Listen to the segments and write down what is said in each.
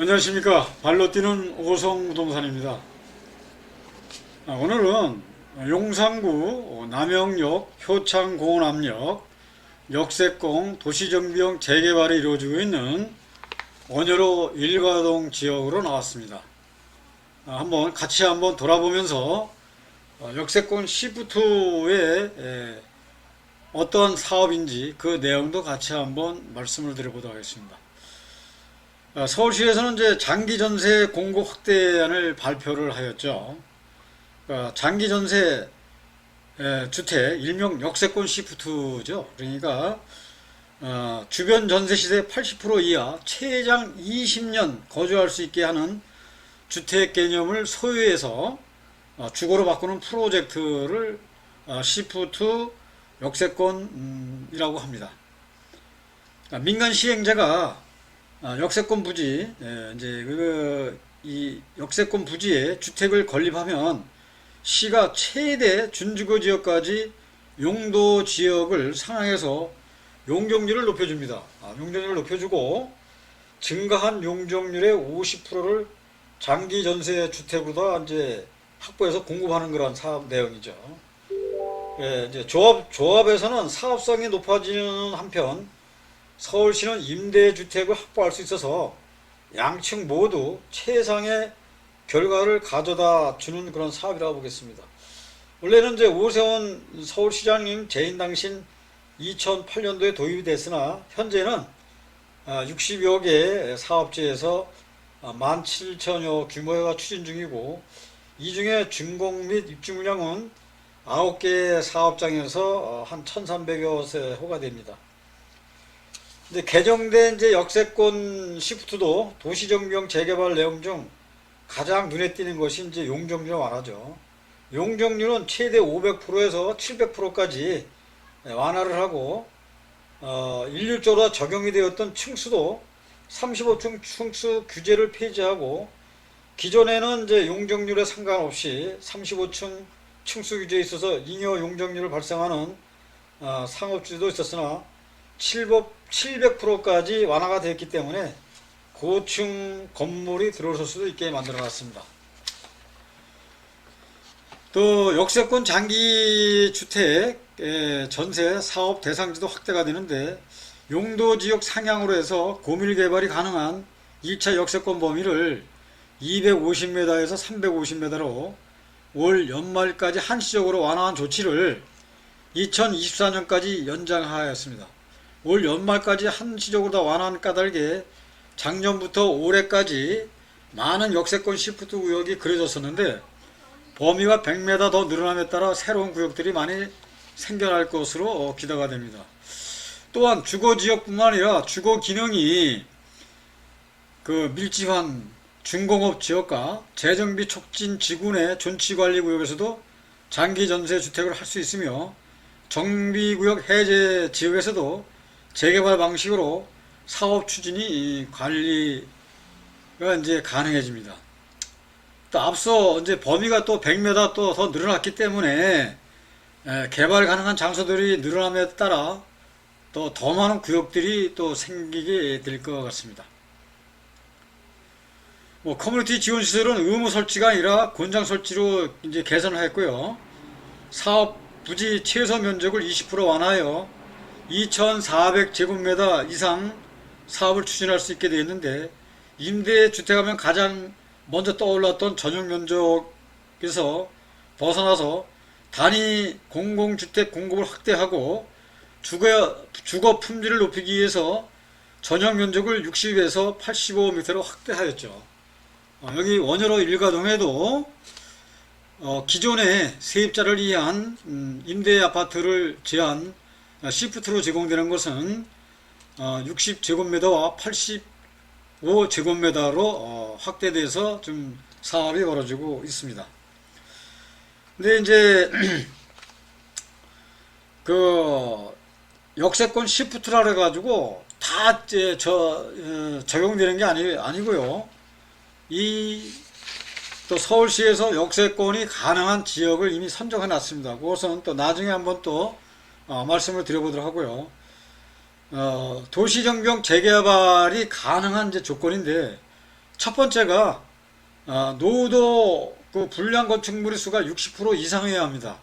안녕하십니까. 발로 뛰는 오성부동산입니다. 오늘은 용산구 남영역 효창공원암역 역세권 도시정비용 재개발이 이루어지고 있는 원효로 일가동 지역으로 나왔습니다. 같이 한번 돌아보면서 역세권 시프트의 어떤 사업인지 그 내용도 같이 한번 말씀을 드려보도록 하겠습니다. 서울시에서는 이제 장기 전세 공급 확대안을 발표를 하였죠. 장기 전세 주택, 일명 역세권 시프트죠. 그러니까 주변 전세 시세 80% 이하 최장 20년 거주할 수 있게 하는 주택 개념을 소유해서 주거로 바꾸는 프로젝트를 시프트 역세권이라고 합니다. 민간 시행자가 역세권 부지, 이제 이 역세권 부지에 주택을 건립하면 시가 최대 준주거 지역까지 용도 지역을 상향해서 용적률을 높여줍니다. 용적률을 높여주고 증가한 용적률의 50%를 장기 전세 주택으로 이제 확보해서 공급하는 그런 사업 내용이죠. 이제 조합에서는 사업성이 높아지는 한편 서울시는 임대주택을 확보할 수 있어서 양측 모두 최상의 결과를 가져다 주는 그런 사업이라고 보겠습니다. 원래는 이제 오세훈 서울시장님 재임 당신 2008년도에 도입이 됐으나 현재는 60여 개 사업지에서 17,000여 규모가 추진 중이고 이 중에 준공 및 입주 물량은 9개 사업장에서 한 1,300여 세호가 됩니다. 이제 개정된 이제 역세권 시프트도 도시정비용 재개발 내용 중 가장 눈에 띄는 것이 이제 용적률 완화죠. 용적률은 최대 500%에서 700%까지 완화를 하고 일률적으로 적용이 되었던 층수도 35층 층수 규제를 폐지하고 기존에는 이제 용적률에 상관없이 35층 층수 규제에 있어서 잉여 용적률을 발생하는 상업주도 있었으나 700%까지 완화가 되었기 때문에 고층 건물이 들어설 수도 있게 만들어 놨습니다. 또 역세권 장기주택 전세 사업 대상지도 확대가 되는데 용도지역 상향으로 해서 고밀개발이 가능한 1차 역세권 범위를 250m에서 350m로 올 연말까지 한시적으로 완화한 조치를 2024년까지 연장하였습니다. 올 연말까지 한시적으로 다 완화한 까닭에 작년부터 올해까지 많은 역세권 시프트 구역이 그려졌었는데 범위가 100m 더 늘어남에 따라 새로운 구역들이 많이 생겨날 것으로 기대가 됩니다. 또한 주거지역뿐만 아니라 주거기능이 밀집한 중공업 지역과 재정비 촉진 지구내 존치관리구역에서도 장기전세 주택을 할 수 있으며 정비구역 해제 지역에서도 재개발 방식으로 사업 추진이 관리가 이제 가능해집니다. 또 앞서 이제 범위가 또 100m 또 더 늘어났기 때문에 개발 가능한 장소들이 늘어남에 따라 또 더 많은 구역들이 또 생기게 될 것 같습니다. 커뮤니티 지원 시설은 의무 설치가 아니라 권장 설치로 이제 개선을 했고요. 사업 부지 최소 면적을 20% 완화하여 2,400제곱미터 이상 사업을 추진할 수 있게 되어 있는데 임대주택하면 가장 먼저 떠올랐던 전용 면적에서 벗어나서 단위 공공주택 공급을 확대하고 주거 품질을 높이기 위해서 전용 면적을 60에서 85m로 확대하였죠. 여기 원효로 일가동에도 기존의 세입자를 위한 임대 아파트를 제한 시프트로 제공되는 것은 60제곱미터와 85제곱미터로 확대돼서 좀 사업이 벌어지고 있습니다. 근데 이제 역세권 시프트라 해가지고 다 적용되는 게 아니고요. 또 서울시에서 역세권이 가능한 지역을 이미 선정해 놨습니다. 그것은 또 나중에 한번 또 말씀을 드려보도록 하고요. 도시정비용 재개발이 가능한 이제 조건인데 첫 번째가 노후도 그 불량 건축물의 수가 60% 이상이어야 합니다.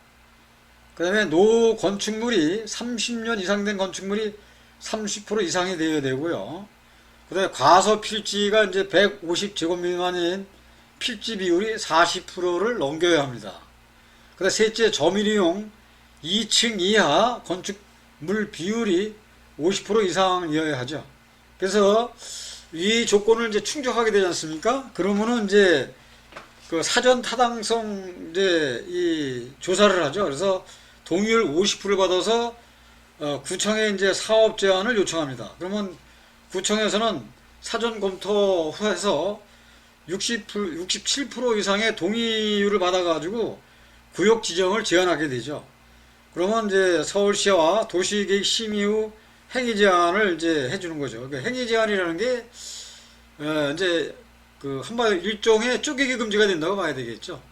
그 다음에 노후 건축물이 30년 이상 된 건축물이 30% 이상이 되어야 되고요. 그 다음에 과소 필지가 이제 150제곱 미만인 필지 비율이 40%를 넘겨야 합니다. 그 다음에 셋째, 저밀이용 2층 이하 건축물 비율이 50% 이상이어야 하죠. 그래서 이 조건을 이제 충족하게 되지 않습니까? 그러면은 이제 그 사전 타당성 이제 이 조사를 하죠. 그래서 동의율 50%를 받아서 구청에 이제 사업 제안을 요청합니다. 그러면 구청에서는 사전 검토 후에서 67% 이상의 동의율을 받아가지고 구역 지정을 제안하게 되죠. 그러면 이제 서울시와 도시계획 심의 후 행위 제한을 이제 해주는 거죠. 그러니까 행위 제한이라는 게 이제 그 한마디로 일종의 쪼개기 금지가 된다고 봐야 되겠죠.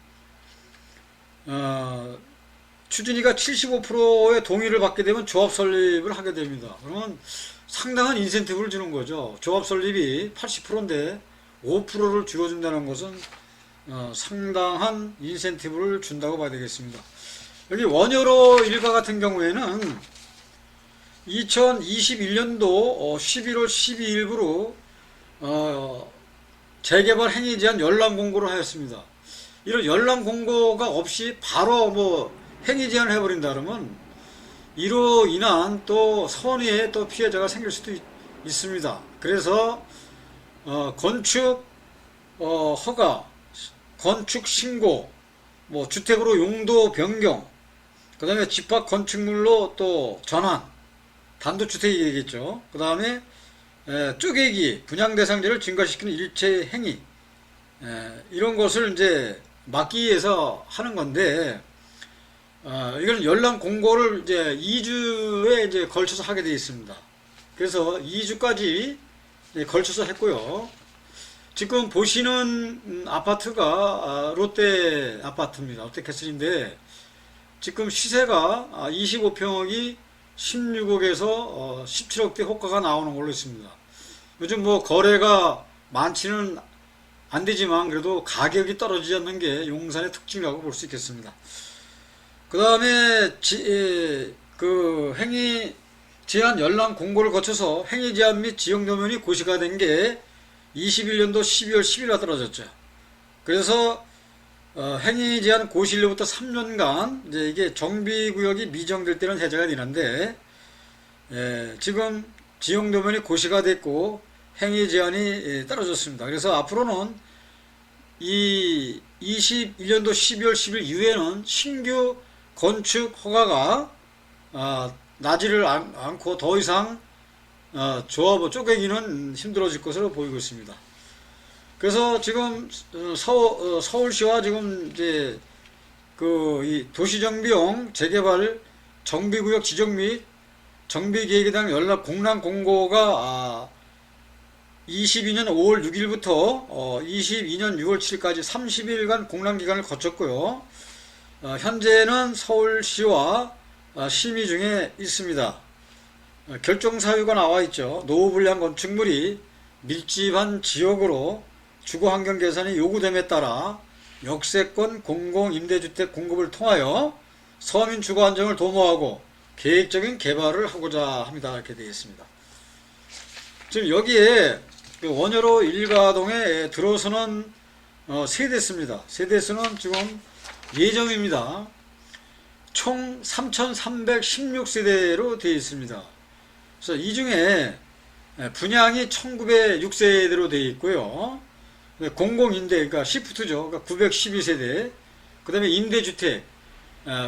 추진위가 75%의 동의를 받게 되면 조합 설립을 하게 됩니다. 그러면 상당한 인센티브를 주는 거죠. 조합 설립이 80%인데 5%를 줄여준다는 것은 상당한 인센티브를 준다고 봐야 되겠습니다. 여기 원효로 일가 같은 경우에는 2021년도 11월 12일부로 재개발 행위 제한 열람 공고를 하였습니다. 이런 열람 공고가 없이 바로 뭐 행위 제한을 해버린다 그러면 이로 인한 또 선의의 또 피해자가 생길 수도 있습니다. 그래서 건축 허가, 건축 신고, 뭐 주택으로 용도 변경, 그 다음에 집합 건축물로 또 전환, 단독주택이 되겠죠. 그 다음에 쪼개기, 분양대상자를 증가시키는 일체 행위, 이런 것을 이제 막기 위해서 하는 건데, 이건 열람 공고를 이제 2주에 이제 걸쳐서 하게 되어 있습니다. 그래서 2주까지 걸쳐서 했고요. 지금 보시는 아파트가 롯데 아파트입니다. 롯데캐슬인데, 지금 시세가 25평억이 16억에서 17억대 호가가 나오는 걸로 있습니다. 요즘 뭐 거래가 많지는 안 되지만 그래도 가격이 떨어지지 않는 게 용산의 특징이라고 볼 수 있겠습니다. 그 다음에 그 행위 제한 열람 공고를 거쳐서 행위 제한 및 지역 노면이 고시가 된 게 21년도 12월 10일에 떨어졌죠. 그래서 행위 제한 고시일로부터 3년간 이제 이게 정비구역이 미정될 때는 해제가 되는데 지금 지역 노면이 고시가 됐고 행위 제한이 떨어졌습니다. 그래서 앞으로는 이 21년도 12월 10일 이후에는 신규 건축 허가가 나지를 않고 더 이상 조합 쪼개기는 힘들어질 것으로 보이고 있습니다. 그래서 지금 서울시와 지금 이제 그 이 도시정비용 재개발 정비구역 지정 및 정비계획에 대한 연락 공람 공고가 22년 5월 6일부터 22년 6월 7일까지 30일간 공람기간을 거쳤고요. 현재는 서울시와 심의 중에 있습니다. 결정사유가 나와 있죠. 노후불량 건축물이 밀집한 지역으로 주거환경 개선이 요구됨에 따라 역세권 공공임대주택 공급을 통하여 서민 주거 안정을 도모하고 계획적인 개발을 하고자 합니다. 이렇게 되어 있습니다. 지금 여기에 원효로 일가동에 들어서는 세대수입니다. 세대수는 지금 예정입니다. 총 3,316세대로 되어 있습니다. 그래서 이 중에 분양이 1,906세대로 되어 있고요. 공공임대, 그러니까 시프트죠. 그러니까 912세대. 그 다음에 임대주택,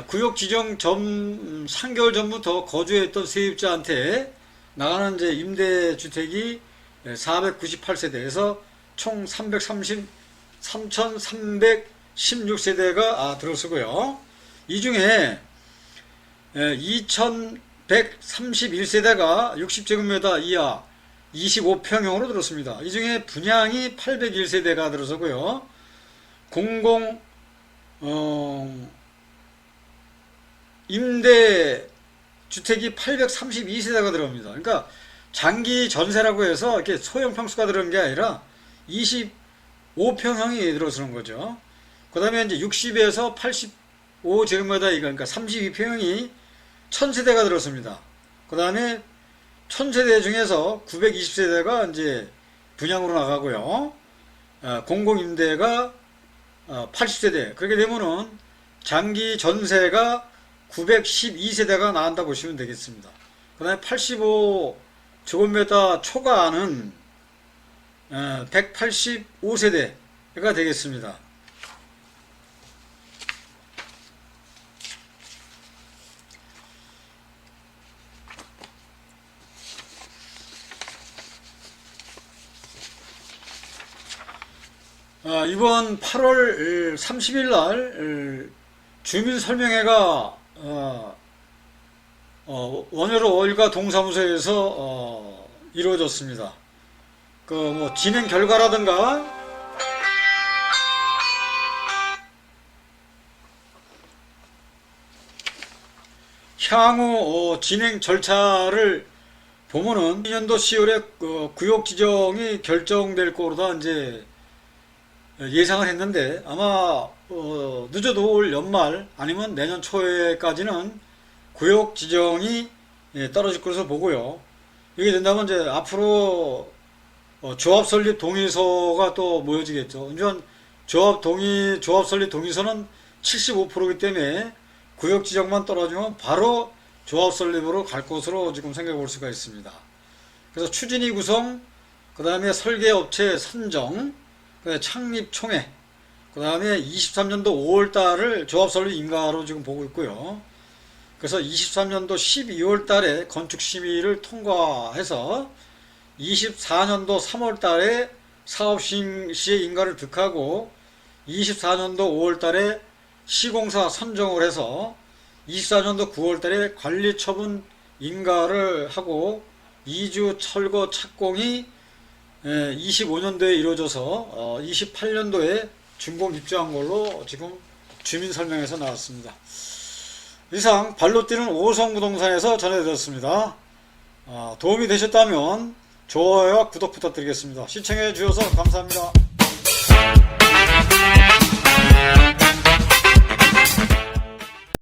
구역 지정 전 3개월 전부터 거주했던 세입자한테 나가는 이제 임대주택이 498세대에서 총 3,316세대가 들어서고요. 이 중에 2,131세대가 60제곱미터 이하 25평형으로 들었습니다. 이 중에 분양이 801세대가 들어서고요. 공공 임대주택이 832세대가 들어옵니다. 그러니까 장기 전세라고 해서 이렇게 소형 평수가 들어온 게 아니라 5평형이 들어서는 거죠. 그 다음에 이제 60에서 85제곱미터, 그러니까 32평형이 1000세대가 들어섭니다. 그 다음에 1000세대 중에서 920세대가 이제 분양으로 나가고요. 공공임대가 80세대. 그렇게 되면은 장기 전세가 912세대가 나간다 보시면 되겠습니다. 그 다음에 85제곱미터 초과는 185세대가 되겠습니다. 이번 8월 30일 날 주민설명회가 원효로 월가 동사무소에서 이루어졌습니다. 그 뭐 진행 결과라든가 향후 진행 절차를 보면은 2년도 10월에 구역 지정이 결정될 거로다 이제 예상을 했는데, 아마 늦어도 올 연말 아니면 내년 초에까지는 구역 지정이 떨어질 것으로 보고요. 이게 된다면 이제 앞으로 조합 설립 동의서가 또 모여지겠죠. 이제 조합 설립 동의서는 75%이기 때문에 구역 지정만 떨어지면 바로 조합 설립으로 갈 것으로 지금 생각해 볼 수가 있습니다. 그래서 추진위 구성, 그 다음에 설계업체 선정, 창립 총회, 그 다음에 23년도 5월달을 조합 설립 인가로 지금 보고 있고요. 그래서 23년도 12월 달에 건축 심의를 통과해서 24년도 3월 달에 사업 시의 인가를 득하고 24년도 5월 달에 시공사 선정을 해서 24년도 9월 달에 관리 처분 인가를 하고 2주 철거 착공이 25년도에 이루어져서 28년도에 준공 입주한 걸로 지금 주민설명에서 나왔습니다. 이상 발로 뛰는 오성부동산에서 전해드렸습니다. 도움이 되셨다면 좋아요와 구독 부탁드리겠습니다. 시청해 주셔서 감사합니다.